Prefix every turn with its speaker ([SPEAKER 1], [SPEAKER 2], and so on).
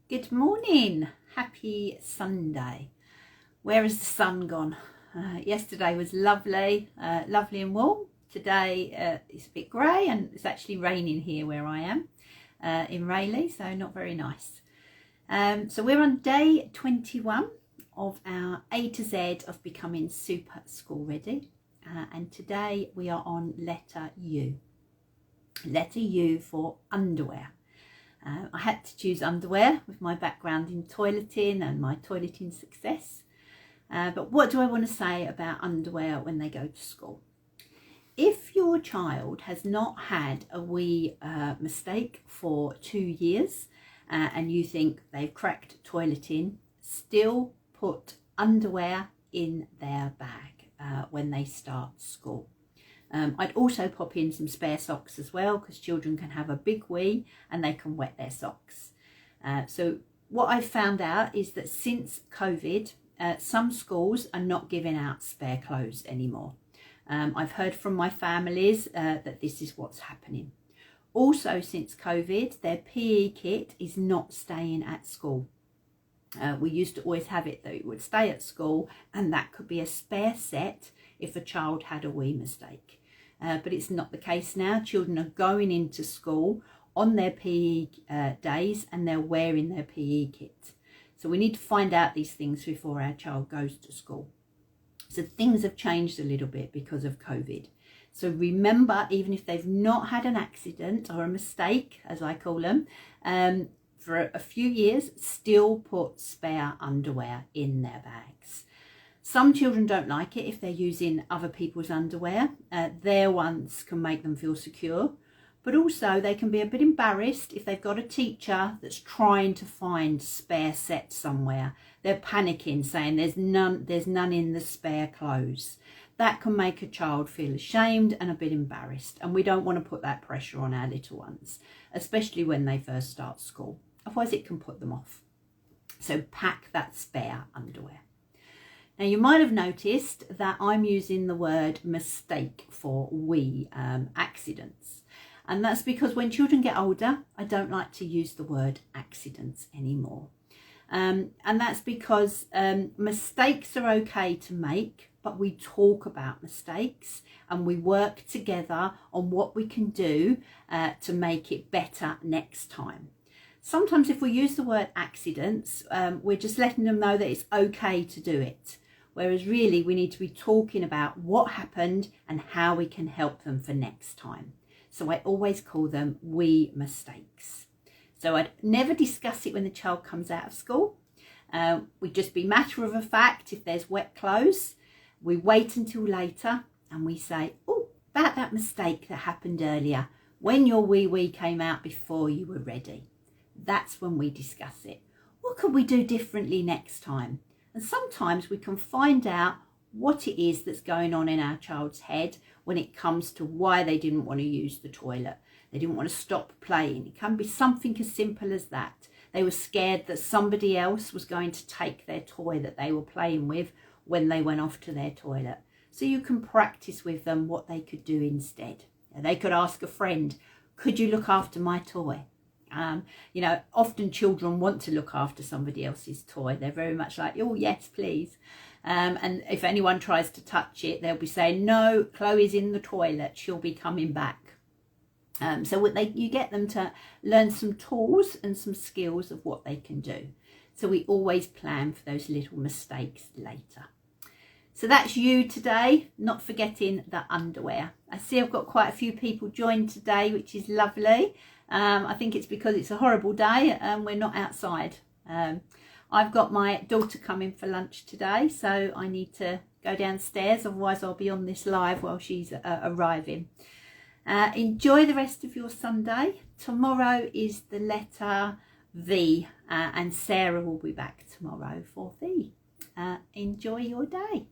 [SPEAKER 1] Good morning, happy Sunday. Where has the sun gone? Yesterday was lovely, lovely and warm. Today it's a bit grey and it's actually raining here where I am in Rayleigh, so not very nice. So we're on day 21 of our A to Z of becoming super school ready, and today we are on letter U. Letter U for underwear. I had to choose underwear with my background in toileting and my toileting success. But what do I want to say about underwear when they go to school? If your child has not had a wee mistake for 2 years and you think they've cracked toileting, still put underwear in their bag when they start school. I'd also pop in some spare socks as well, because children can have a big wee and they can wet their socks. So what I've found out is that since COVID, some schools are not giving out spare clothes anymore. I've heard from my families that this is what's happening. Also, since COVID, their PE kit is not staying at school. We used to always have it that it would stay at school, and that could be a spare set if a child had a wee mistake. But it's not the case now. Children are going into school on their PE days and they're wearing their PE kit. So we need to find out these things before our child goes to school. So things have changed a little bit because of COVID. So remember, even if they've not had an accident or a mistake, as I call them, for a few years, still put spare underwear in their bags. Some children don't like it if they're using other people's underwear. Their ones can make them feel secure, but also they can be a bit embarrassed if they've got a teacher that's trying to find spare sets somewhere. They're panicking, saying there's none in the spare clothes. That can make a child feel ashamed and a bit embarrassed, and we don't want to put that pressure on our little ones, especially when they first start school. Otherwise it can put them off. So pack that spare underwear. Now you might have noticed that I'm using the word mistake for wee accidents. And that's because when children get older, I don't like to use the word accidents anymore. And that's because mistakes are okay to make, but we talk about mistakes and we work together on what we can do to make it better next time. Sometimes if we use the word accidents, we're just letting them know that it's okay to do it. Whereas really we need to be talking about what happened and how we can help them for next time. So I always call them wee mistakes. So I'd never discuss it when the child comes out of school. We'd just be matter of fact. If there's wet clothes, we wait until later and we say, oh, about that mistake that happened earlier when your wee came out before you were ready. That's when we discuss it. What could we do differently next time? And sometimes we can find out what it is that's going on in our child's head when it comes to why they didn't want to use the toilet. They didn't want to stop playing. It can be something as simple as that. They were scared that somebody else was going to take their toy that they were playing with when they went off to their toilet. So you can practice with them what they could do instead. They could ask a friend, could you look after my toy? Often children want to look after somebody else's toy. They're very much like, oh, yes, please. And if anyone tries to touch it, they'll be saying, no, Chloe's in the toilet. She'll be coming back. You get them to learn some tools and some skills of what they can do. So we always plan for those little mistakes later. So that's you today, not forgetting the underwear. I see I've got quite a few people joined today, which is lovely. I think it's because it's a horrible day and we're not outside. I've got my daughter coming for lunch today, so I need to go downstairs, otherwise I'll be on this live while she's arriving. Enjoy the rest of your Sunday. Tomorrow is the letter V, and Sarah will be back tomorrow for V. Enjoy your day.